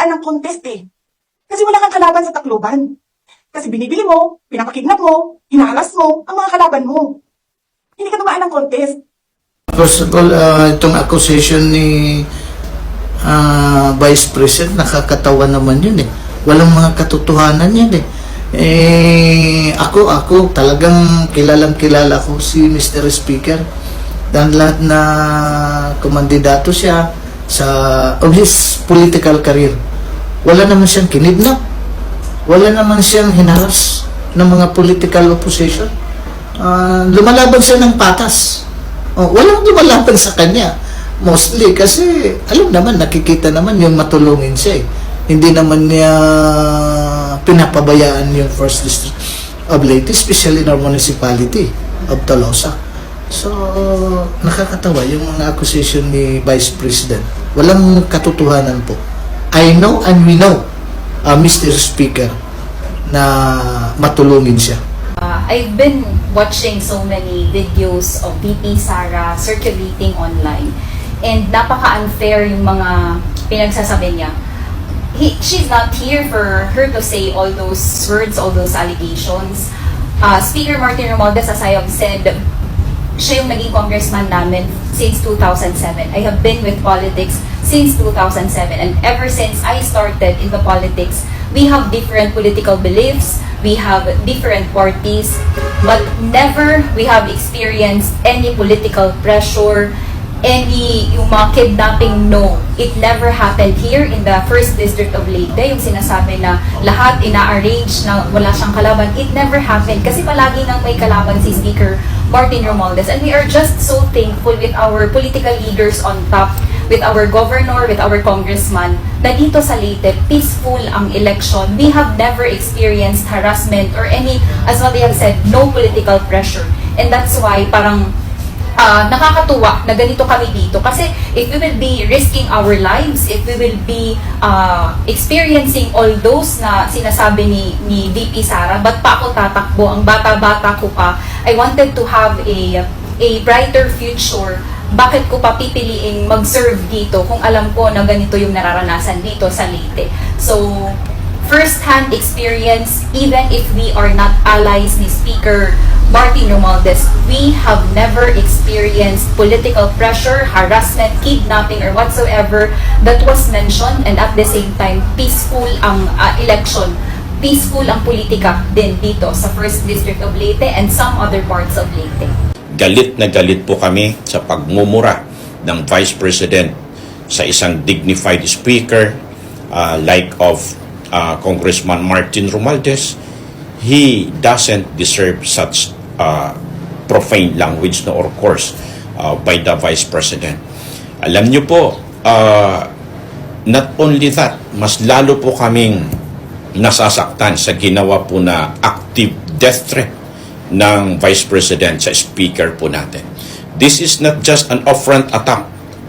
dumaan ng contest eh. Kasi wala kang kalaban sa Tacloban. Kasi binibili mo, pinapakidnap mo, hinaharas mo ang mga kalaban mo. Hindi ka dumaan ng contest. First of all, itong accusation ni Vice President, nakakatawa naman yun eh. Walang mga katotohanan yan eh. Ako talagang kilala ko si Mr. Speaker. Dahil lahat na kumandidato siya of his political career. Wala naman siyang kinidnap. Wala naman siyang hinaras ng mga political opposition. Lumalaban siya ng patas. Walang lumalaban sa kanya. Mostly kasi alam naman, nakikita naman yung matulungin siya eh. Hindi naman niya pinapabayaan yung First District of Leyte, especially in our municipality of Tolosa. So, nakakatawa yung mga accusation ni Vice President. Walang katotohanan po. I know and we know, Mr. Speaker, na matulungin siya. I've been watching so many videos of VP Sara circulating online, and napaka-unfair yung mga pinagsasabi niya. She's not here for her to say all those words, all those allegations. Speaker Martin Romualdez, as I have said, siya yung naging congressman namin since 2007. I have been with politics since 2007, and ever since I started in the politics, we have different political beliefs, we have different parties, but never we have experienced any political pressure, any yung mga kidnapping. No, it never happened here in the First District of Leyte. Yung sinasabi na lahat ina-arrange na wala siyang kalaban, it never happened kasi palagi nang may kalaban si Speaker Martin Romualdez, and we are just so thankful with our political leaders on top, with our governor, with our congressman, na dito sa Leyte, peaceful ang election. We have never experienced harassment or any, as what they have said, no political pressure. And that's why parang nakakatuwa na ganito kami dito. Kasi if we will be risking our lives, if we will be experiencing all those na sinasabi ni VP Sara, ba't pa ako tatakbo? Ang bata-bata ko pa. I wanted to have a brighter future. Bakit ko pa pipiliing mag-serve dito kung alam ko na ganito yung nararanasan dito sa Leyte? So, first-hand experience, even if we are not allies ni Speaker Martin Romualdez, we have never experienced political pressure, harassment, kidnapping, or whatsoever that was mentioned, and at the same time, peaceful ang election, peaceful ang politika din dito sa First District of Leyte and some other parts of Leyte. Galit na galit po kami sa pagmumura ng Vice President sa isang dignified speaker like of Congressman Martin Romualdez. He doesn't deserve such profane language or course by the Vice President. Alam niyo po, not only that, mas lalo po kaming nasasaktan sa ginawa po na active death threat ng Vice President sa speaker po natin. This is not just an affront attack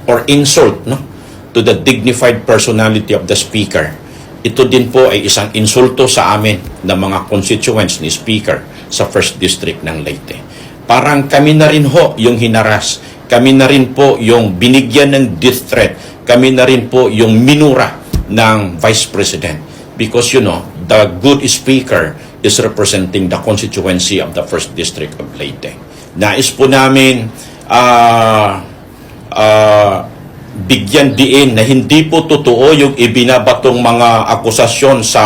or insult to the dignified personality of the speaker. Ito din po ay isang insulto sa amin ng mga constituents ni Speaker sa First District ng Leyte. Parang kami na rin ho yung hinaras, kami na rin po yung binigyan ng death threat, kami na rin po yung minura ng Vice President. Because the good Speaker is representing the constituency of the First District of Leyte. Nais po namin bigyan diin na hindi po totoo yung ibinabatong mga akusasyon sa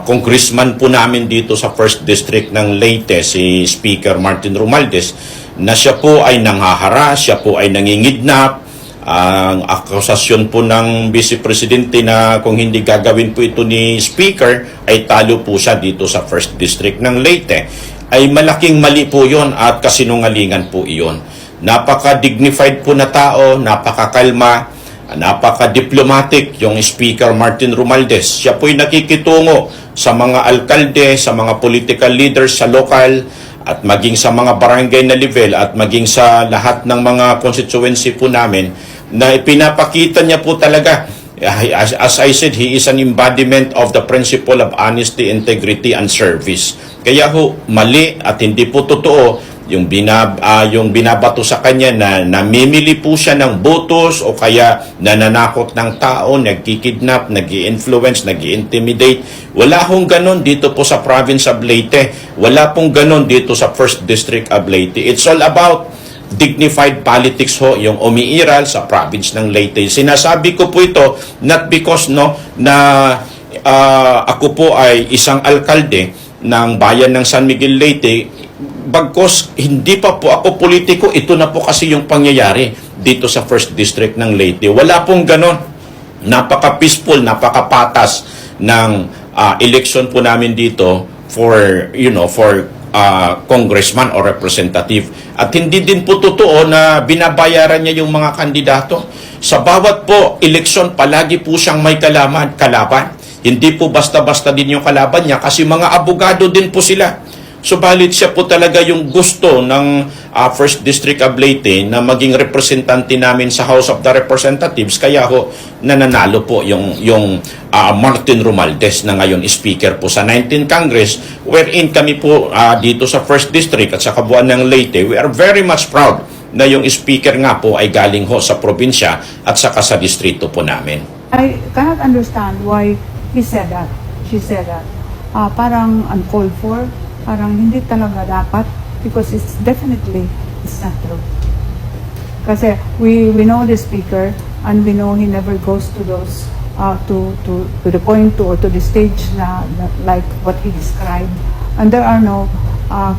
congressman po namin dito sa First District ng Leyte, si Speaker Martin Romualdez, na siya po ay nanghaharas, siya po ay nangingidnap. Ang akusasyon po ng Vice Presidente na kung hindi gagawin po ito ni Speaker, ay talo po siya dito sa First District ng Leyte. Ay malaking mali po yon at kasinungalingan po iyon. Napaka-dignified po na tao, napakakalma, napaka-diplomatic yung Speaker Martin Romualdez. Siya po'y nakikitungo sa mga alkalde, sa mga political leaders sa lokal, at maging sa mga barangay na level, at maging sa lahat ng mga constituency po namin, na ipinapakita niya po talaga. As I said, he is an embodiment of the principle of honesty, integrity, and service. Kaya ho, mali at hindi po totoo yung binabato sa kanya na namimili po siya ng botos o kaya nananakot ng tao, nagkikidnap, nag-i-influence, nag-i-intimidate. Wala hong ganon dito po sa province of Leyte. Wala pong ganon dito sa 1st District of Leyte. It's all about dignified politics ho, yung umiiral sa province ng Leyte. Sinasabi ko po ito not because na ako po ay isang alkalde ng bayan ng San Miguel Leyte, bagkos hindi pa po ako politiko, ito na po kasi yung pangyayari dito sa 1st District ng Leyte. Wala pong ganon. Napaka-peaceful, napaka-patas ng election po namin dito for congressman or representative. At hindi din po totoo na binabayaran niya yung mga kandidato. Sa bawat po eleksyon, palagi po siyang may kalaban. Hindi po basta-basta din yung kalaban niya kasi mga abogado din po sila. Subalit siya po talaga yung gusto ng 1st District of Leyte na maging representante namin sa House of the Representatives, kaya ho nananalo po yung Martin Romualdez na ngayon speaker po sa 19th Congress, wherein kami po dito sa 1st District at sa kabuuan ng Leyte, we are very much proud na yung speaker nga po ay galing ho sa probinsya at saka sa distrito po namin. I cannot understand why he said that. She said that. Parang uncalled for. Parang hindi talaga dapat because it's not true. Kasi we know the speaker and we know he never goes to those to the point or to the stage na like what he described. And there are no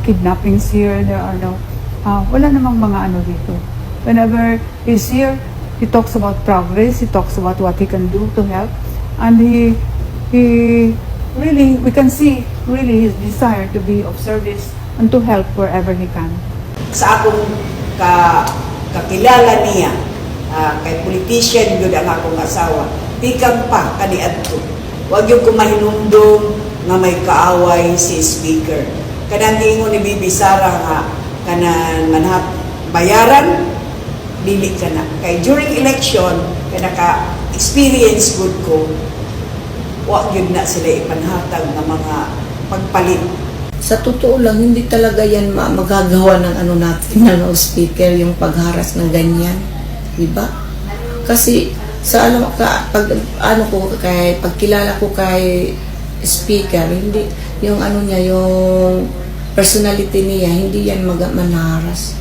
kidnappings here. There are no wala namang mga ano dito. Whenever he's here, he talks about progress. He talks about what he can do to help, and he really, we can see really his desire to be of service and to help wherever he can. Sa akong kakilala niya, kay politician yun ang akong asawa, tikang pa kaniadto. Huwag yung kumahinumdum nga may kaaway si speaker. Kanang ingon ni Bibi Sara nga, kanang manhat bayaran, dili ka na. Kay during election, kaya naka-experience good ko, wag yun na sila ipanhatag ng mga pagpalit. Sa totoo lang, hindi talaga yan magagawa ng ano natin, ng speaker, yung pagharas ng ganyan. Diba? Kasi sa pagkilala ko kay speaker, hindi, yung ano niya, yung personality niya, hindi yan manaharas.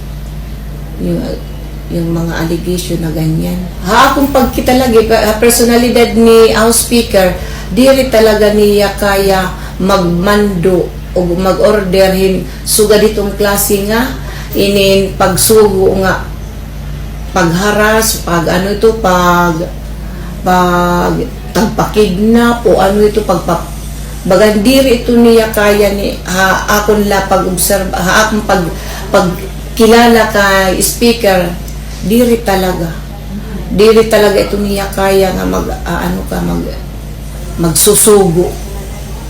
Yung mga allegation na ganyan. Akong pagkita lagi, personalidad ni House Speaker, diri talaga niya kaya magmando o mag-orderhin suga ditong klase nga inin pagsugo nga pagharas, pagpakidnap o ano ito bagandiri ito niya kaya ni akon la pag-observe akong pagkilala kay speaker diri talaga ito niya kaya nga magsusugo.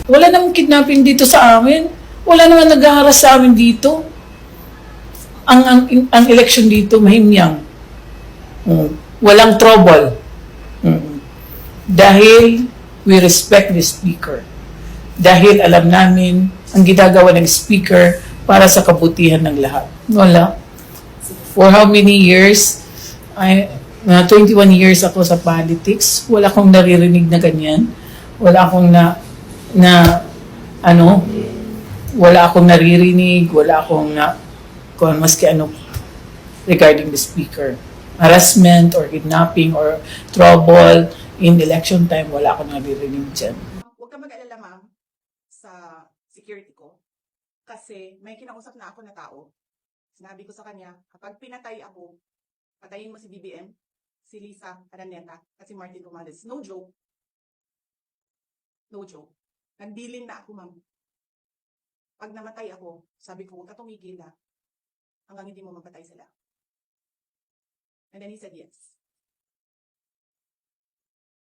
Wala namang kidnapping dito sa amin. Wala naman nag-aaras sa amin dito. Ang election dito mahimyang. Walang trouble. Dahil we respect the speaker. Dahil alam namin ang ginagawa ng speaker para sa kabutihan ng lahat. Wala. For how many years? 21 years ako sa politics. Wala akong naririnig na ganyan. Wala akong wala akong naririnig, wala akong kung maski ano regarding the speaker. Harassment or kidnapping or trouble in election time, wala akong naririnig dyan. Huwag ka mag-alala, ma'am, sa security ko. Kasi may kinausap na ako na tao. Sinabi ko sa kanya, kapag pinatay ako, patayin mo si BBM, si Lisa Araneta, at si Martin Romualdez. No joke. No joke. Nagbilin na ako, ma'am. Pag namatay ako, sabi ko, huwag ka tumigil hanggang hindi mo mapatay sila. And then he said yes.